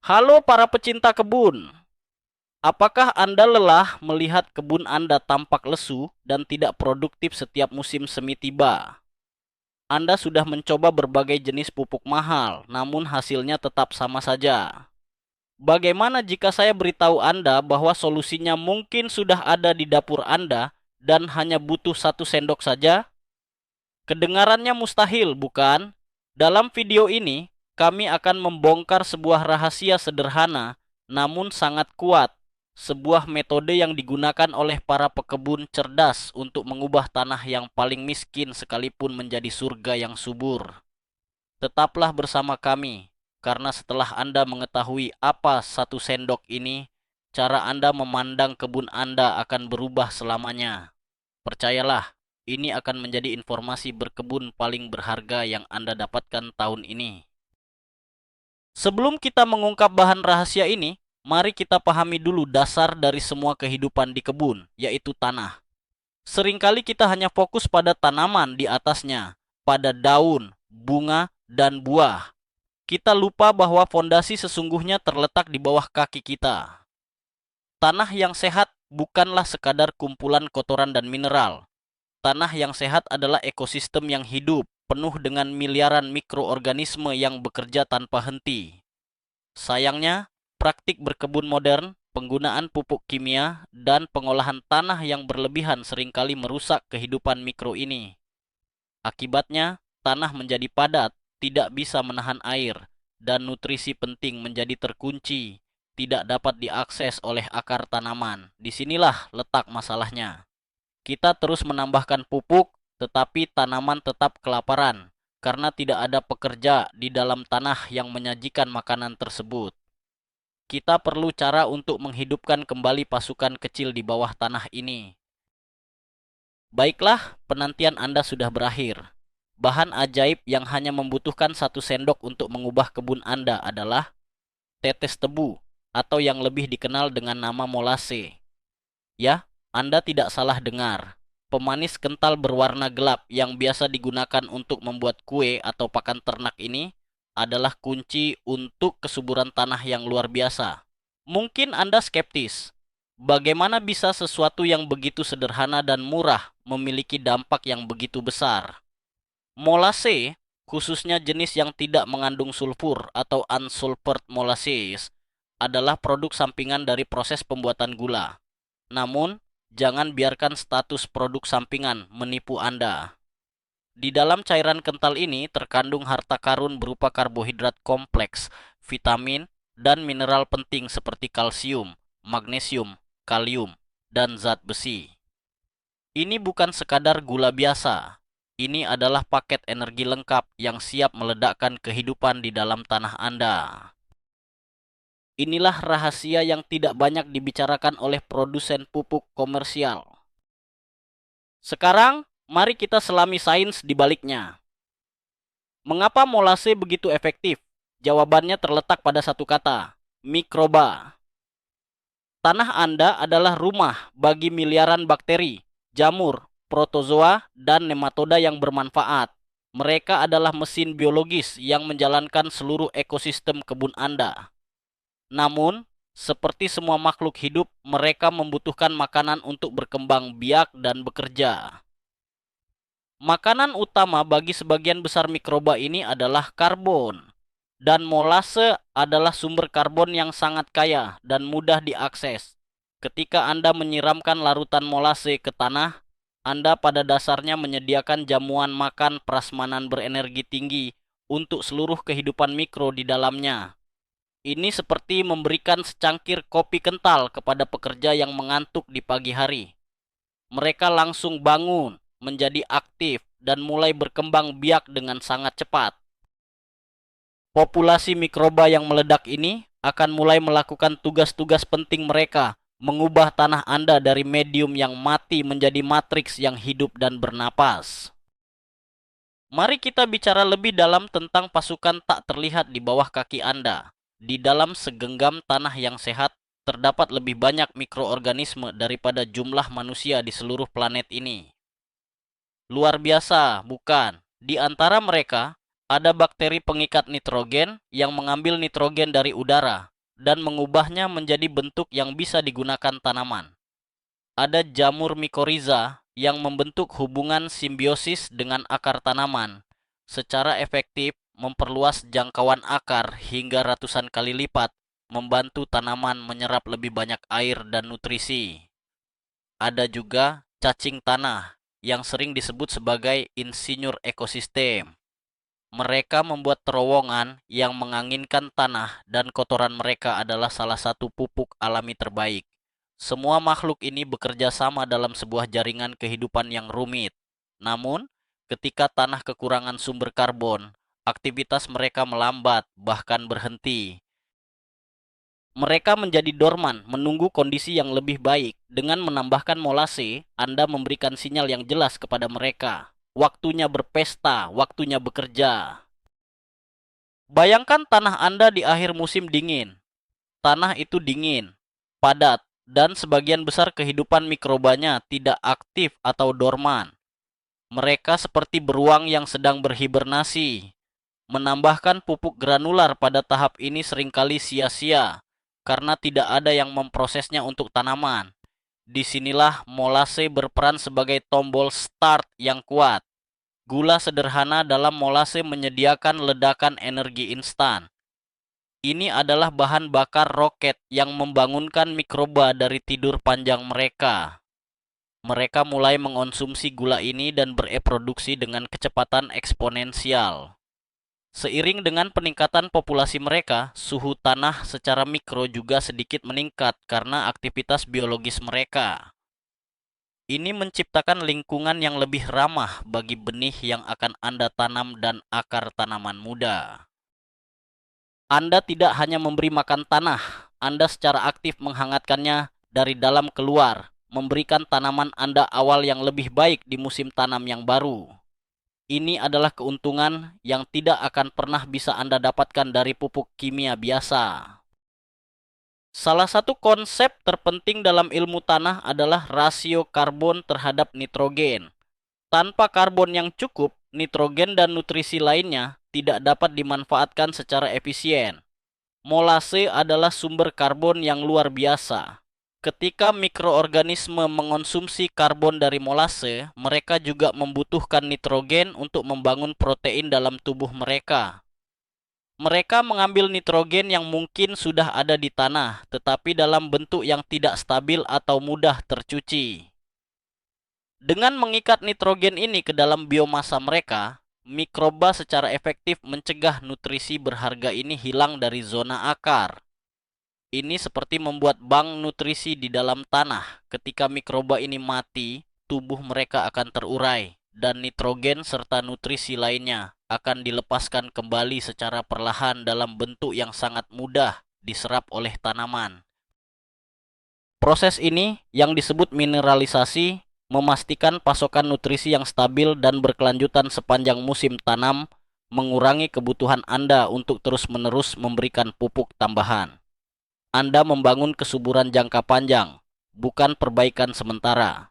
Halo para pecinta kebun. Apakah Anda lelah melihat kebun Anda tampak lesu dan tidak produktif setiap musim semi tiba? Anda sudah mencoba berbagai jenis pupuk mahal, namun hasilnya tetap sama saja. Bagaimana jika saya beritahu Anda bahwa solusinya mungkin sudah ada di dapur Anda dan hanya butuh satu sendok saja? Kedengarannya mustahil, bukan? Dalam video ini, kami akan membongkar sebuah rahasia sederhana namun sangat kuat. Sebuah metode yang digunakan oleh para pekebun cerdas untuk mengubah tanah yang paling miskin sekalipun menjadi surga yang subur. Tetaplah bersama kami, karena setelah Anda mengetahui apa satu sendok ini, cara Anda memandang kebun Anda akan berubah selamanya. Percayalah, ini akan menjadi informasi berkebun paling berharga yang Anda dapatkan tahun ini. Sebelum kita mengungkap bahan rahasia ini, mari kita pahami dulu dasar dari semua kehidupan di kebun, yaitu tanah. Seringkali kita hanya fokus pada tanaman di atasnya, pada daun, bunga, dan buah. Kita lupa bahwa fondasi sesungguhnya terletak di bawah kaki kita. Tanah yang sehat bukanlah sekadar kumpulan kotoran dan mineral. Tanah yang sehat adalah ekosistem yang hidup, penuh dengan miliaran mikroorganisme yang bekerja tanpa henti. Sayangnya, praktik berkebun modern, penggunaan pupuk kimia, dan pengolahan tanah yang berlebihan seringkali merusak kehidupan mikro ini. Akibatnya, tanah menjadi padat, tidak bisa menahan air, dan nutrisi penting menjadi terkunci, tidak dapat diakses oleh akar tanaman. Disinilah letak masalahnya. Kita terus menambahkan pupuk, tetapi tanaman tetap kelaparan karena tidak ada pekerja di dalam tanah yang menyajikan makanan tersebut. Kita perlu cara untuk menghidupkan kembali pasukan kecil di bawah tanah ini. Baiklah, penantian Anda sudah berakhir. Bahan ajaib yang hanya membutuhkan satu sendok untuk mengubah kebun Anda adalah tetes tebu, atau yang lebih dikenal dengan nama molase. Ya, Anda tidak salah dengar. Pemanis kental berwarna gelap yang biasa digunakan untuk membuat kue atau pakan ternak ini adalah kunci untuk kesuburan tanah yang luar biasa. Mungkin Anda skeptis. Bagaimana bisa sesuatu yang begitu sederhana dan murah memiliki dampak yang begitu besar? Molase, khususnya jenis yang tidak mengandung sulfur atau unsulfured molasses, adalah produk sampingan dari proses pembuatan gula. Namun, jangan biarkan status produk sampingan menipu Anda. Di dalam cairan kental ini terkandung harta karun berupa karbohidrat kompleks, vitamin, dan mineral penting seperti kalsium, magnesium, kalium, dan zat besi. Ini bukan sekadar gula biasa. Ini adalah paket energi lengkap yang siap meledakkan kehidupan di dalam tanah Anda. Inilah rahasia yang tidak banyak dibicarakan oleh produsen pupuk komersial. Sekarang, mari kita selami sains di baliknya. Mengapa molase begitu efektif? Jawabannya terletak pada satu kata, mikroba. Tanah Anda adalah rumah bagi miliaran bakteri, jamur, protozoa, dan nematoda yang bermanfaat. Mereka adalah mesin biologis yang menjalankan seluruh ekosistem kebun Anda. Namun, seperti semua makhluk hidup, mereka membutuhkan makanan untuk berkembang biak dan bekerja. Makanan utama bagi sebagian besar mikroba ini adalah karbon. Dan molase adalah sumber karbon yang sangat kaya dan mudah diakses. Ketika Anda menyiramkan larutan molase ke tanah, Anda pada dasarnya menyediakan jamuan makan prasmanan berenergi tinggi untuk seluruh kehidupan mikro di dalamnya. Ini seperti memberikan secangkir kopi kental kepada pekerja yang mengantuk di pagi hari. Mereka langsung bangun, menjadi aktif, dan mulai berkembang biak dengan sangat cepat. Populasi mikroba yang meledak ini akan mulai melakukan tugas-tugas penting mereka, mengubah tanah Anda dari medium yang mati menjadi matriks yang hidup dan bernapas. Mari kita bicara lebih dalam tentang pasukan tak terlihat di bawah kaki Anda. Di dalam segenggam tanah yang sehat, terdapat lebih banyak mikroorganisme daripada jumlah manusia di seluruh planet ini. Luar biasa, bukan? Di antara mereka, ada bakteri pengikat nitrogen yang mengambil nitrogen dari udara dan mengubahnya menjadi bentuk yang bisa digunakan tanaman. Ada jamur mikoriza yang membentuk hubungan simbiosis dengan akar tanaman, secara efektif memperluas jangkauan akar hingga ratusan kali lipat, membantu tanaman menyerap lebih banyak air dan nutrisi. Ada juga cacing tanah yang sering disebut sebagai insinyur ekosistem. Mereka membuat terowongan yang menganginkan tanah dan kotoran mereka adalah salah satu pupuk alami terbaik. Semua makhluk ini bekerja sama dalam sebuah jaringan kehidupan yang rumit. Namun, ketika tanah kekurangan sumber karbon, aktivitas mereka melambat, bahkan berhenti. Mereka menjadi dorman, menunggu kondisi yang lebih baik. Dengan menambahkan molase, Anda memberikan sinyal yang jelas kepada mereka. Waktunya berpesta, waktunya bekerja. Bayangkan tanah Anda di akhir musim dingin. Tanah itu dingin, padat, dan sebagian besar kehidupan mikrobanya tidak aktif atau dorman. Mereka seperti beruang yang sedang berhibernasi. Menambahkan pupuk granular pada tahap ini seringkali sia-sia, karena tidak ada yang memprosesnya untuk tanaman. Disinilah molase berperan sebagai tombol start yang kuat. Gula sederhana dalam molase menyediakan ledakan energi instan. Ini adalah bahan bakar roket yang membangunkan mikroba dari tidur panjang mereka. Mereka mulai mengonsumsi gula ini dan bereproduksi dengan kecepatan eksponensial. Seiring dengan peningkatan populasi mereka, suhu tanah secara mikro juga sedikit meningkat karena aktivitas biologis mereka. Ini menciptakan lingkungan yang lebih ramah bagi benih yang akan Anda tanam dan akar tanaman muda. Anda tidak hanya memberi makan tanah, Anda secara aktif menghangatkannya dari dalam keluar, memberikan tanaman Anda awal yang lebih baik di musim tanam yang baru. Ini adalah keuntungan yang tidak akan pernah bisa Anda dapatkan dari pupuk kimia biasa. Salah satu konsep terpenting dalam ilmu tanah adalah rasio karbon terhadap nitrogen. Tanpa karbon yang cukup, nitrogen dan nutrisi lainnya tidak dapat dimanfaatkan secara efisien. Molase adalah sumber karbon yang luar biasa. Ketika mikroorganisme mengonsumsi karbon dari molase, mereka juga membutuhkan nitrogen untuk membangun protein dalam tubuh mereka. Mereka mengambil nitrogen yang mungkin sudah ada di tanah, tetapi dalam bentuk yang tidak stabil atau mudah tercuci. Dengan mengikat nitrogen ini ke dalam biomasa mereka, mikroba secara efektif mencegah nutrisi berharga ini hilang dari zona akar. Ini seperti membuat bank nutrisi di dalam tanah. Ketika mikroba ini mati, tubuh mereka akan terurai, dan nitrogen serta nutrisi lainnya akan dilepaskan kembali secara perlahan dalam bentuk yang sangat mudah diserap oleh tanaman. Proses ini yang disebut mineralisasi memastikan pasokan nutrisi yang stabil dan berkelanjutan sepanjang musim tanam, mengurangi kebutuhan Anda untuk terus-menerus memberikan pupuk tambahan. Anda membangun kesuburan jangka panjang, bukan perbaikan sementara.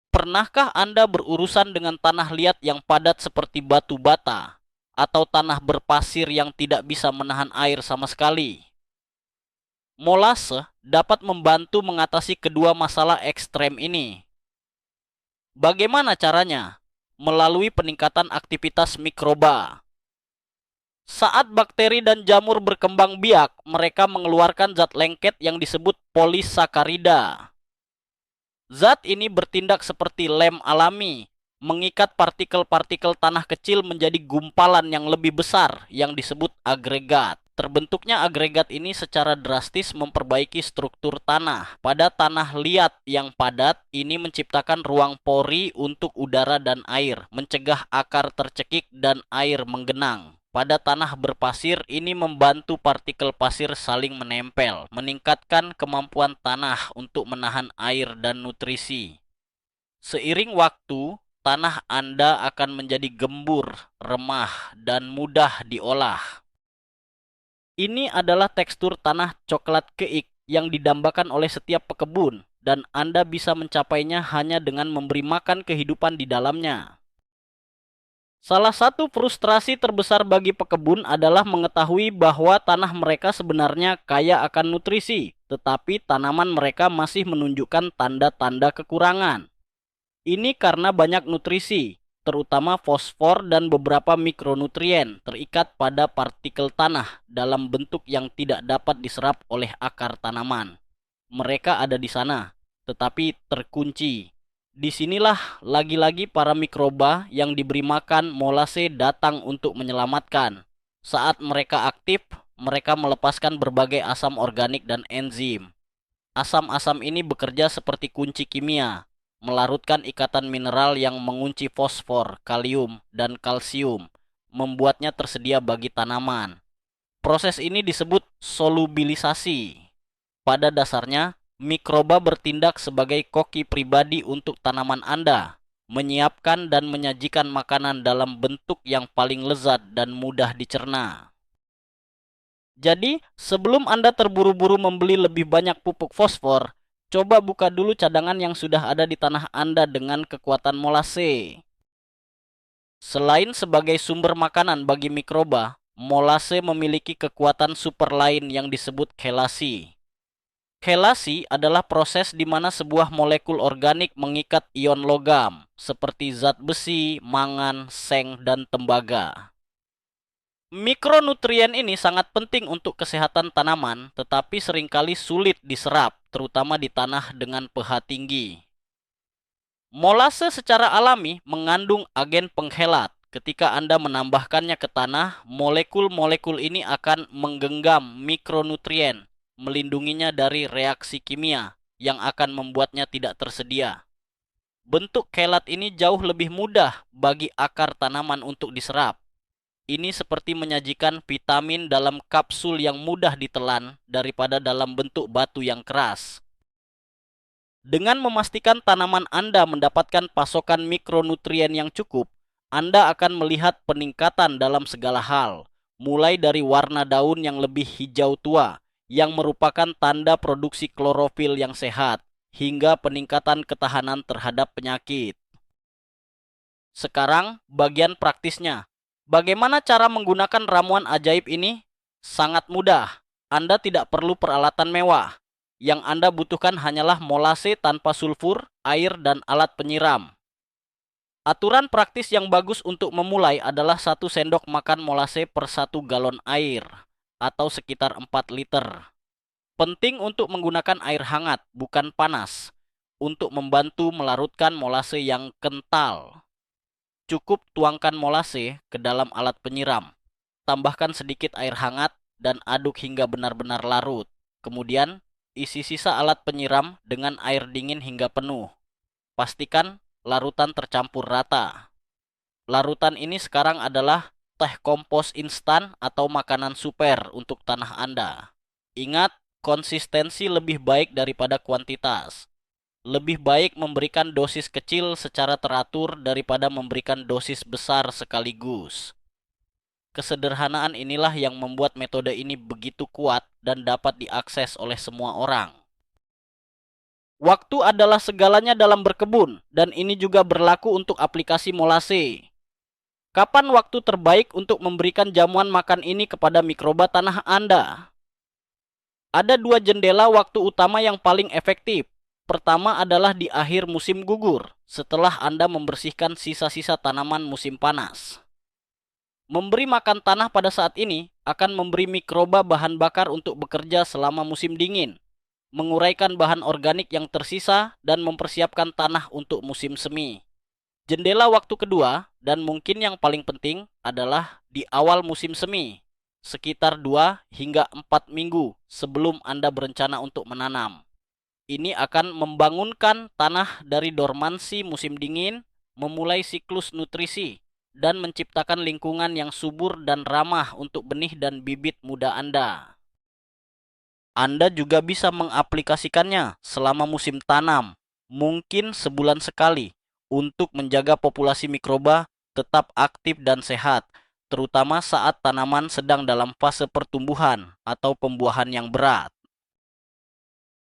Pernahkah Anda berurusan dengan tanah liat yang padat seperti batu bata, atau tanah berpasir yang tidak bisa menahan air sama sekali? Molase dapat membantu mengatasi kedua masalah ekstrem ini. Bagaimana caranya? Melalui peningkatan aktivitas mikroba. Saat bakteri dan jamur berkembang biak, mereka mengeluarkan zat lengket yang disebut polisakarida. Zat ini bertindak seperti lem alami, mengikat partikel-partikel tanah kecil menjadi gumpalan yang lebih besar yang disebut agregat. Terbentuknya agregat ini secara drastis memperbaiki struktur tanah. Pada tanah liat yang padat, ini menciptakan ruang pori untuk udara dan air, mencegah akar tercekik dan air menggenang. Pada tanah berpasir, ini membantu partikel pasir saling menempel, meningkatkan kemampuan tanah untuk menahan air dan nutrisi. Seiring waktu, tanah Anda akan menjadi gembur, remah, dan mudah diolah. Ini adalah tekstur tanah coklat keik yang didambakan oleh setiap pekebun, dan Anda bisa mencapainya hanya dengan memberi makan kehidupan di dalamnya. Salah satu frustrasi terbesar bagi pekebun adalah mengetahui bahwa tanah mereka sebenarnya kaya akan nutrisi, tetapi tanaman mereka masih menunjukkan tanda-tanda kekurangan. Ini karena banyak nutrisi, terutama fosfor dan beberapa mikronutrien terikat pada partikel tanah dalam bentuk yang tidak dapat diserap oleh akar tanaman. Mereka ada di sana, tetapi terkunci. Disinilah lagi-lagi para mikroba yang diberi makan molase datang untuk menyelamatkan. Saat mereka aktif, mereka melepaskan berbagai asam organik dan enzim. Asam-asam ini bekerja seperti kunci kimia, melarutkan ikatan mineral yang mengunci fosfor, kalium, dan kalsium, membuatnya tersedia bagi tanaman. Proses ini disebut solubilisasi. Pada dasarnya, mikroba bertindak sebagai koki pribadi untuk tanaman Anda, menyiapkan dan menyajikan makanan dalam bentuk yang paling lezat dan mudah dicerna. Jadi, sebelum Anda terburu-buru membeli lebih banyak pupuk fosfor, coba buka dulu cadangan yang sudah ada di tanah Anda dengan kekuatan molase. Selain sebagai sumber makanan bagi mikroba, molase memiliki kekuatan super lain yang disebut kelasi. Kelasi adalah proses di mana sebuah molekul organik mengikat ion logam, seperti zat besi, mangan, seng, dan tembaga. Mikronutrien ini sangat penting untuk kesehatan tanaman, tetapi seringkali sulit diserap, terutama di tanah dengan pH tinggi. Molase secara alami mengandung agen penghelat. Ketika Anda menambahkannya ke tanah, molekul-molekul ini akan menggenggam mikronutrien, melindunginya dari reaksi kimia yang akan membuatnya tidak tersedia. Bentuk kelat ini jauh lebih mudah bagi akar tanaman untuk diserap. Ini seperti menyajikan vitamin dalam kapsul yang mudah ditelan daripada dalam bentuk batu yang keras. Dengan memastikan tanaman Anda mendapatkan pasokan mikronutrien yang cukup, Anda akan melihat peningkatan dalam segala hal, mulai dari warna daun yang lebih hijau tua, yang merupakan tanda produksi klorofil yang sehat, hingga peningkatan ketahanan terhadap penyakit. Sekarang, bagian praktisnya. Bagaimana cara menggunakan ramuan ajaib ini? Sangat mudah. Anda tidak perlu peralatan mewah. Yang Anda butuhkan hanyalah molase tanpa sulfur, air, dan alat penyiram. Aturan praktis yang bagus untuk memulai adalah 1 sendok makan molase per 1 galon air, atau sekitar 4 liter. Penting untuk menggunakan air hangat, bukan panas, untuk membantu melarutkan molase yang kental. Cukup tuangkan molase ke dalam alat penyiram. Tambahkan sedikit air hangat dan aduk hingga benar-benar larut. Kemudian, isi sisa alat penyiram dengan air dingin hingga penuh. Pastikan larutan tercampur rata. Larutan ini sekarang adalah teh kompos instan atau makanan super untuk tanah Anda. Ingat, konsistensi lebih baik daripada kuantitas. Lebih baik memberikan dosis kecil secara teratur daripada memberikan dosis besar sekaligus. Kesederhanaan inilah yang membuat metode ini begitu kuat dan dapat diakses oleh semua orang. Waktu adalah segalanya dalam berkebun, dan ini juga berlaku untuk aplikasi molase. Kapan waktu terbaik untuk memberikan jamuan makan ini kepada mikroba tanah Anda? Ada 2 jendela waktu utama yang paling efektif. Pertama adalah di akhir musim gugur, setelah Anda membersihkan sisa-sisa tanaman musim panas. Memberi makan tanah pada saat ini akan memberi mikroba bahan bakar untuk bekerja selama musim dingin, menguraikan bahan organik yang tersisa, dan mempersiapkan tanah untuk musim semi. Jendela waktu kedua, dan mungkin yang paling penting, adalah di awal musim semi, sekitar 2 hingga 4 minggu sebelum Anda berencana untuk menanam. Ini akan membangunkan tanah dari dormansi musim dingin, memulai siklus nutrisi, dan menciptakan lingkungan yang subur dan ramah untuk benih dan bibit muda Anda. Anda juga bisa mengaplikasikannya selama musim tanam, mungkin sebulan sekali, untuk menjaga populasi mikroba tetap aktif dan sehat, terutama saat tanaman sedang dalam fase pertumbuhan atau pembuahan yang berat.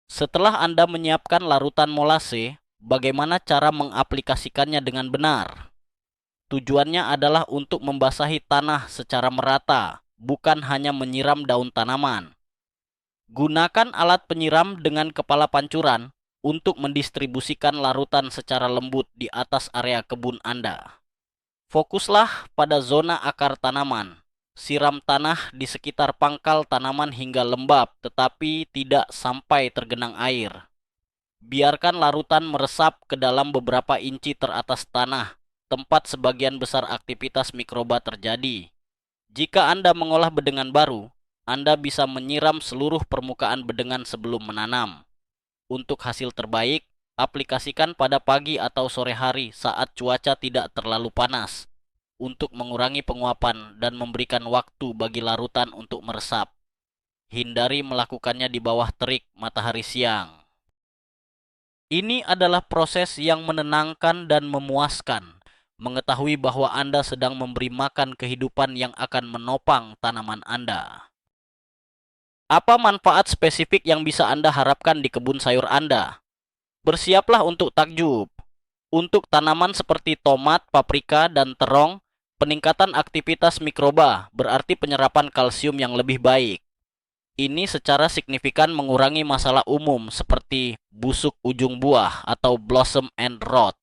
Setelah Anda menyiapkan larutan molase, bagaimana cara mengaplikasikannya dengan benar? Tujuannya adalah untuk membasahi tanah secara merata, bukan hanya menyiram daun tanaman. Gunakan alat penyiram dengan kepala pancuran untuk mendistribusikan larutan secara lembut di atas area kebun Anda. Fokuslah pada zona akar tanaman. Siram tanah di sekitar pangkal tanaman hingga lembab, tetapi tidak sampai tergenang air. Biarkan larutan meresap ke dalam beberapa inci teratas tanah, tempat sebagian besar aktivitas mikroba terjadi. Jika Anda mengolah bedengan baru, Anda bisa menyiram seluruh permukaan bedengan sebelum menanam. Untuk hasil terbaik, aplikasikan pada pagi atau sore hari saat cuaca tidak terlalu panas, untuk mengurangi penguapan dan memberikan waktu bagi larutan untuk meresap. Hindari melakukannya di bawah terik matahari siang. Ini adalah proses yang menenangkan dan memuaskan, mengetahui bahwa Anda sedang memberi makan kehidupan yang akan menopang tanaman Anda. Apa manfaat spesifik yang bisa Anda harapkan di kebun sayur Anda? Bersiaplah untuk takjub. Untuk tanaman seperti tomat, paprika, dan terong, peningkatan aktivitas mikroba berarti penyerapan kalsium yang lebih baik. Ini secara signifikan mengurangi masalah umum seperti busuk ujung buah atau blossom end rot.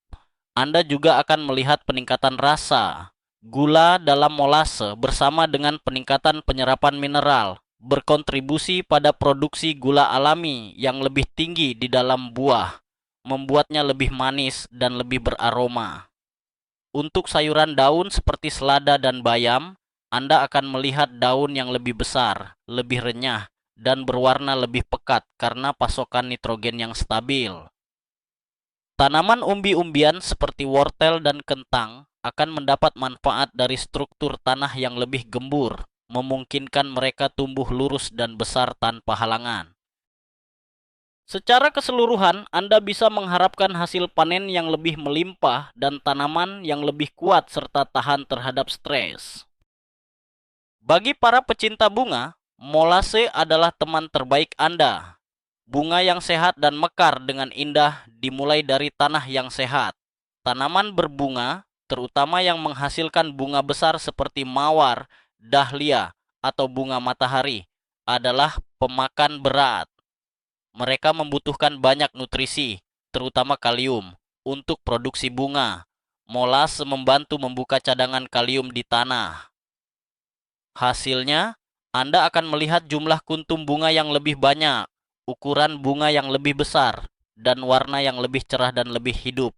Anda juga akan melihat peningkatan rasa. Gula dalam molase bersama dengan peningkatan penyerapan mineral berkontribusi pada produksi gula alami yang lebih tinggi di dalam buah, membuatnya lebih manis dan lebih beraroma. Untuk sayuran daun seperti selada dan bayam, Anda akan melihat daun yang lebih besar, lebih renyah, dan berwarna lebih pekat karena pasokan nitrogen yang stabil. Tanaman umbi-umbian seperti wortel dan kentang akan mendapat manfaat dari struktur tanah yang lebih gembur, memungkinkan mereka tumbuh lurus dan besar tanpa halangan. Secara keseluruhan, Anda bisa mengharapkan hasil panen yang lebih melimpah dan tanaman yang lebih kuat serta tahan terhadap stres. Bagi para pecinta bunga, molase adalah teman terbaik Anda. Bunga yang sehat dan mekar dengan indah dimulai dari tanah yang sehat. Tanaman berbunga, terutama yang menghasilkan bunga besar seperti mawar, dahlia, atau bunga matahari, adalah pemakan berat. Mereka membutuhkan banyak nutrisi, terutama kalium, untuk produksi bunga. Molase membantu membuka cadangan kalium di tanah. Hasilnya, Anda akan melihat jumlah kuntum bunga yang lebih banyak, ukuran bunga yang lebih besar, dan warna yang lebih cerah dan lebih hidup.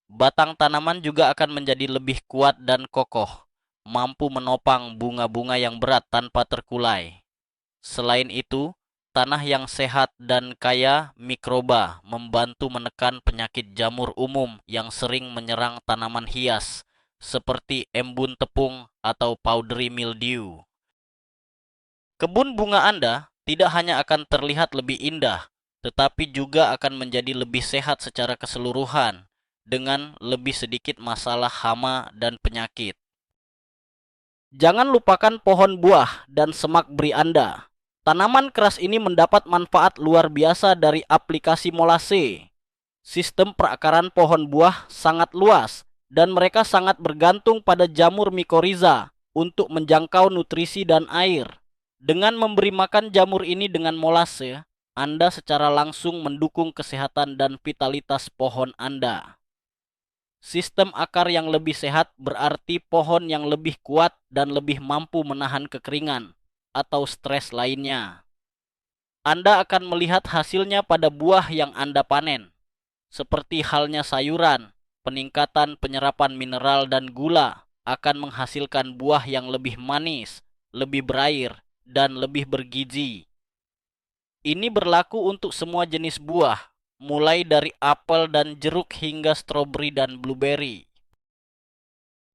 Batang tanaman juga akan menjadi lebih kuat dan kokoh, mampu menopang bunga-bunga yang berat tanpa terkulai. Selain itu, tanah yang sehat dan kaya mikroba membantu menekan penyakit jamur umum yang sering menyerang tanaman hias, seperti embun tepung atau powdery mildew. Kebun bunga Anda tidak hanya akan terlihat lebih indah, tetapi juga akan menjadi lebih sehat secara keseluruhan, dengan lebih sedikit masalah hama dan penyakit. Jangan lupakan pohon buah dan semak beri Anda. Tanaman keras ini mendapat manfaat luar biasa dari aplikasi molase. Sistem perakaran pohon buah sangat luas, dan mereka sangat bergantung pada jamur mikoriza untuk menjangkau nutrisi dan air. Dengan memberi makan jamur ini dengan molase, Anda secara langsung mendukung kesehatan dan vitalitas pohon Anda. Sistem akar yang lebih sehat berarti pohon yang lebih kuat dan lebih mampu menahan kekeringan atau stres lainnya. Anda akan melihat hasilnya pada buah yang Anda panen. Seperti halnya sayuran, peningkatan penyerapan mineral dan gula akan menghasilkan buah yang lebih manis, lebih berair, dan lebih bergizi. Ini berlaku untuk semua jenis buah, mulai dari apel dan jeruk hingga stroberi dan blueberry.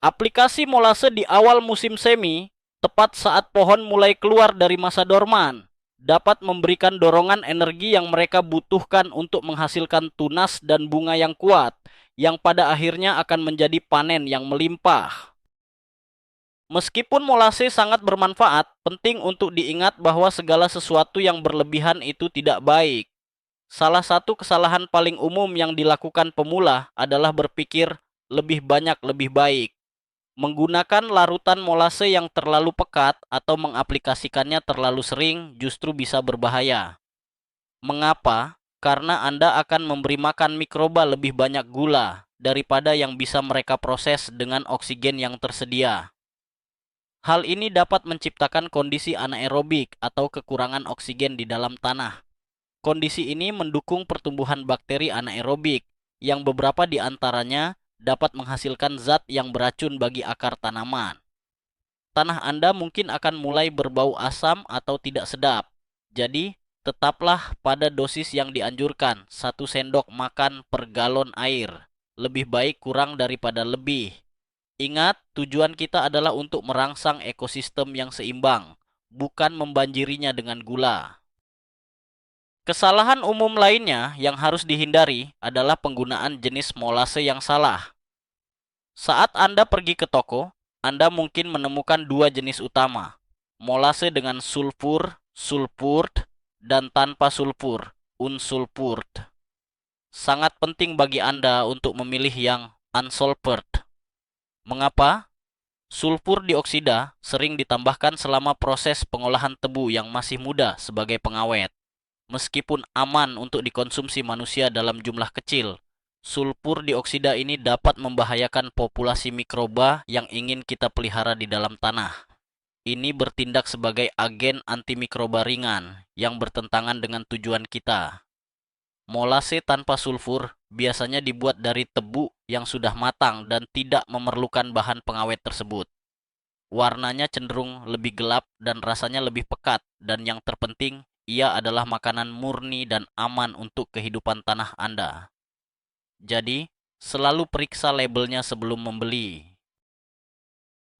Aplikasi molase di awal musim semi, tepat saat pohon mulai keluar dari masa dorman, dapat memberikan dorongan energi yang mereka butuhkan untuk menghasilkan tunas dan bunga yang kuat, yang pada akhirnya akan menjadi panen yang melimpah. Meskipun molase sangat bermanfaat, penting untuk diingat bahwa segala sesuatu yang berlebihan itu tidak baik. Salah satu kesalahan paling umum yang dilakukan pemula adalah berpikir lebih banyak lebih baik. Menggunakan larutan molase yang terlalu pekat atau mengaplikasikannya terlalu sering justru bisa berbahaya. Mengapa? Karena Anda akan memberi makan mikroba lebih banyak gula daripada yang bisa mereka proses dengan oksigen yang tersedia. Hal ini dapat menciptakan kondisi anaerobik atau kekurangan oksigen di dalam tanah. Kondisi ini mendukung pertumbuhan bakteri anaerobik yang beberapa di antaranya dapat menghasilkan zat yang beracun bagi akar tanaman. Tanah Anda mungkin akan mulai berbau asam atau tidak sedap. Jadi, tetaplah pada dosis yang dianjurkan, 1 sendok makan per galon air. Lebih baik kurang daripada lebih. Ingat, tujuan kita adalah untuk merangsang ekosistem yang seimbang, bukan membanjirinya dengan gula. Kesalahan umum lainnya yang harus dihindari adalah penggunaan jenis molase yang salah. Saat Anda pergi ke toko, Anda mungkin menemukan 2 jenis utama, molase dengan sulfur, sulfured, dan tanpa sulfur, unsulfured. Sangat penting bagi Anda untuk memilih yang unsulfured. Mengapa? Sulfur dioksida sering ditambahkan selama proses pengolahan tebu yang masih muda sebagai pengawet. Meskipun aman untuk dikonsumsi manusia dalam jumlah kecil, sulfur dioksida ini dapat membahayakan populasi mikroba yang ingin kita pelihara di dalam tanah. Ini bertindak sebagai agen antimikroba ringan yang bertentangan dengan tujuan kita. Molase tanpa sulfur biasanya dibuat dari tebu yang sudah matang dan tidak memerlukan bahan pengawet tersebut. Warnanya cenderung lebih gelap dan rasanya lebih pekat, dan yang terpenting, ia adalah makanan murni dan aman untuk kehidupan tanah Anda. Jadi, selalu periksa labelnya sebelum membeli.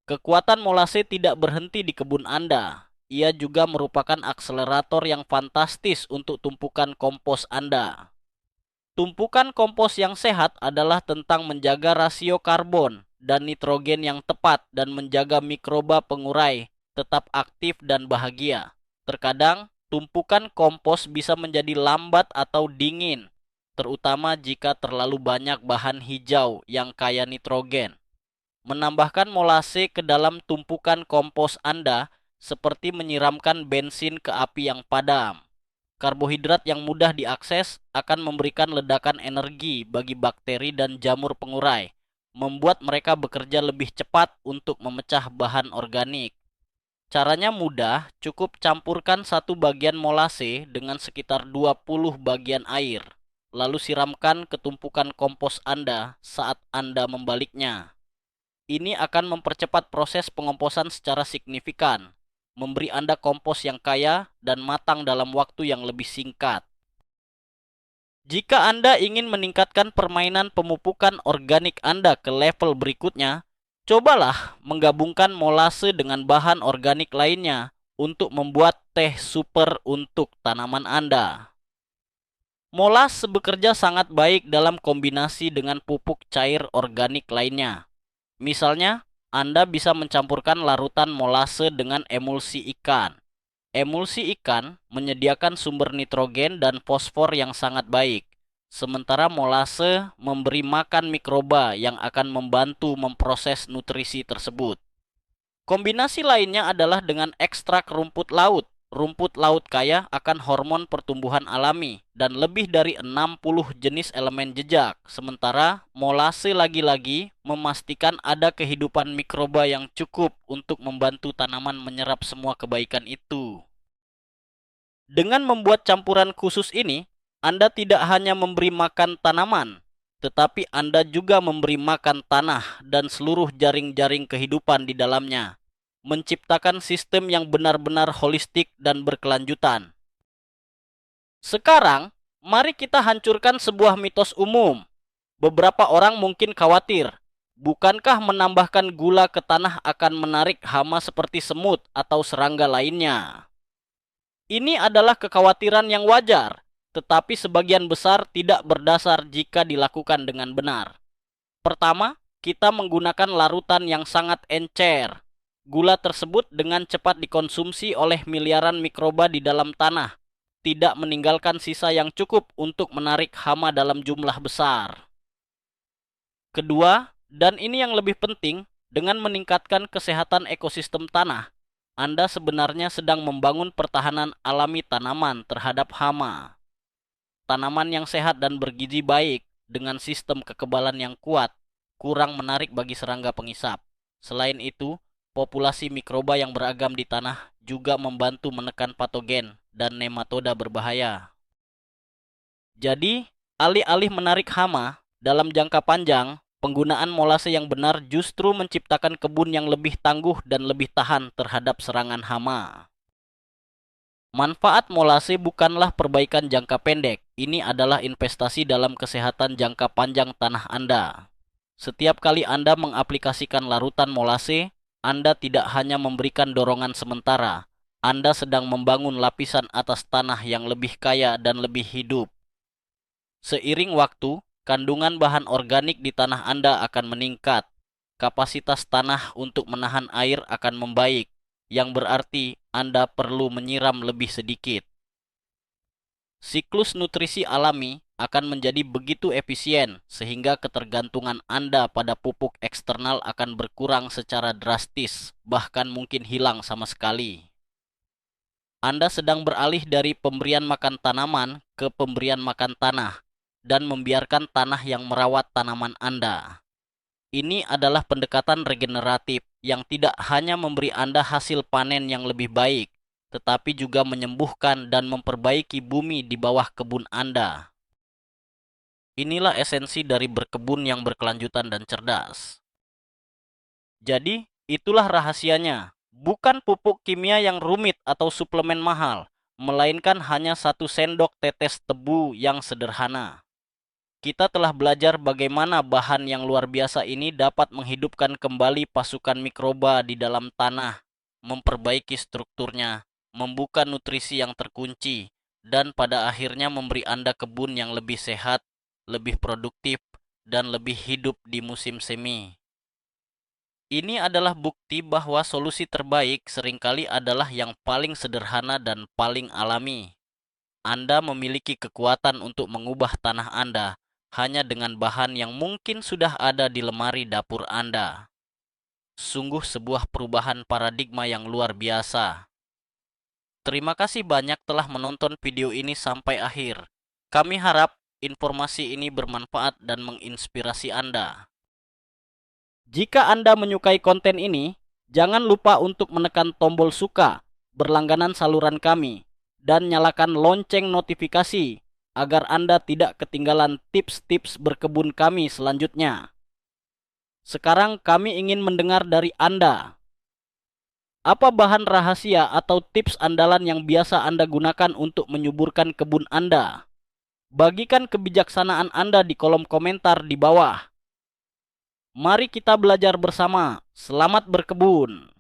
Kekuatan molase tidak berhenti di kebun Anda. Ia juga merupakan akselerator yang fantastis untuk tumpukan kompos Anda. Tumpukan kompos yang sehat adalah tentang menjaga rasio karbon dan nitrogen yang tepat dan menjaga mikroba pengurai tetap aktif dan bahagia. Terkadang, tumpukan kompos bisa menjadi lambat atau dingin, terutama jika terlalu banyak bahan hijau yang kaya nitrogen. Menambahkan molase ke dalam tumpukan kompos Anda seperti menyiramkan bensin ke api yang padam. Karbohidrat yang mudah diakses akan memberikan ledakan energi bagi bakteri dan jamur pengurai, membuat mereka bekerja lebih cepat untuk memecah bahan organik. Caranya mudah, cukup campurkan 1 bagian molase dengan sekitar 20 bagian air, lalu siramkan ke tumpukan kompos Anda saat Anda membaliknya. Ini akan mempercepat proses pengomposan secara signifikan, memberi Anda kompos yang kaya dan matang dalam waktu yang lebih singkat. Jika Anda ingin meningkatkan permainan pemupukan organik Anda ke level berikutnya, cobalah menggabungkan molase dengan bahan organik lainnya untuk membuat teh super untuk tanaman Anda. Molase bekerja sangat baik dalam kombinasi dengan pupuk cair organik lainnya. Misalnya, Anda bisa mencampurkan larutan molase dengan emulsi ikan. Emulsi ikan menyediakan sumber nitrogen dan fosfor yang sangat baik, sementara molase memberi makan mikroba yang akan membantu memproses nutrisi tersebut. Kombinasi lainnya adalah dengan ekstrak rumput laut. Rumput laut kaya akan hormon pertumbuhan alami dan lebih dari 60 jenis elemen jejak. Sementara molase lagi-lagi memastikan ada kehidupan mikroba yang cukup untuk membantu tanaman menyerap semua kebaikan itu. Dengan membuat campuran khusus ini, Anda tidak hanya memberi makan tanaman, tetapi Anda juga memberi makan tanah dan seluruh jaring-jaring kehidupan di dalamnya, menciptakan sistem yang benar-benar holistik dan berkelanjutan. Sekarang, mari kita hancurkan sebuah mitos umum. Beberapa orang mungkin khawatir, bukankah menambahkan gula ke tanah akan menarik hama seperti semut atau serangga lainnya? Ini adalah kekhawatiran yang wajar, tetapi sebagian besar tidak berdasar jika dilakukan dengan benar. Pertama, kita menggunakan larutan yang sangat encer. Gula tersebut dengan cepat dikonsumsi oleh miliaran mikroba di dalam tanah, tidak meninggalkan sisa yang cukup untuk menarik hama dalam jumlah besar. Kedua, dan ini yang lebih penting, Dengan meningkatkan kesehatan ekosistem tanah, Anda sebenarnya sedang membangun pertahanan alami tanaman terhadap hama. Tanaman yang sehat dan bergizi baik dengan sistem kekebalan yang kuat kurang menarik bagi serangga pengisap. Selain itu, populasi mikroba yang beragam di tanah juga membantu menekan patogen dan nematoda berbahaya. Jadi, alih-alih menarik hama, dalam jangka panjang, penggunaan molase yang benar justru menciptakan kebun yang lebih tangguh dan lebih tahan terhadap serangan hama. Manfaat molase bukanlah perbaikan jangka pendek, ini adalah investasi dalam kesehatan jangka panjang tanah Anda. Setiap kali Anda mengaplikasikan larutan molase, Anda tidak hanya memberikan dorongan sementara, Anda sedang membangun lapisan atas tanah yang lebih kaya dan lebih hidup. Seiring waktu, kandungan bahan organik di tanah Anda akan meningkat. Kapasitas tanah untuk menahan air akan membaik, yang berarti Anda perlu menyiram lebih sedikit. Siklus nutrisi alami akan menjadi begitu efisien sehingga ketergantungan Anda pada pupuk eksternal akan berkurang secara drastis, bahkan mungkin hilang sama sekali. Anda sedang beralih dari pemberian makan tanaman ke pemberian makan tanah dan membiarkan tanah yang merawat tanaman Anda. Ini adalah pendekatan regeneratif yang tidak hanya memberi Anda hasil panen yang lebih baik, tetapi juga menyembuhkan dan memperbaiki bumi di bawah kebun Anda. Inilah esensi dari berkebun yang berkelanjutan dan cerdas. Jadi, itulah rahasianya. Bukan pupuk kimia yang rumit atau suplemen mahal, melainkan hanya 1 sendok tetes tebu yang sederhana. Kita telah belajar bagaimana bahan yang luar biasa ini dapat menghidupkan kembali pasukan mikroba di dalam tanah, memperbaiki strukturnya, membuka nutrisi yang terkunci, dan pada akhirnya memberi Anda kebun yang lebih sehat, lebih produktif, dan lebih hidup di musim semi. Ini adalah bukti bahwa solusi terbaik seringkali adalah yang paling sederhana dan paling alami. Anda memiliki kekuatan untuk mengubah tanah Anda hanya dengan bahan yang mungkin sudah ada di lemari dapur Anda. Sungguh sebuah perubahan paradigma yang luar biasa. Terima kasih banyak telah menonton video ini sampai akhir. Kami harap informasi ini bermanfaat dan menginspirasi Anda. Jika Anda menyukai konten ini, jangan lupa untuk menekan tombol suka, berlangganan saluran kami, dan nyalakan lonceng notifikasi agar Anda tidak ketinggalan tips-tips berkebun kami selanjutnya. Sekarang kami ingin mendengar dari Anda. Apa bahan rahasia atau tips andalan yang biasa Anda gunakan untuk menyuburkan kebun Anda? Bagikan kebijaksanaan Anda di kolom komentar di bawah. Mari kita belajar bersama. Selamat berkebun.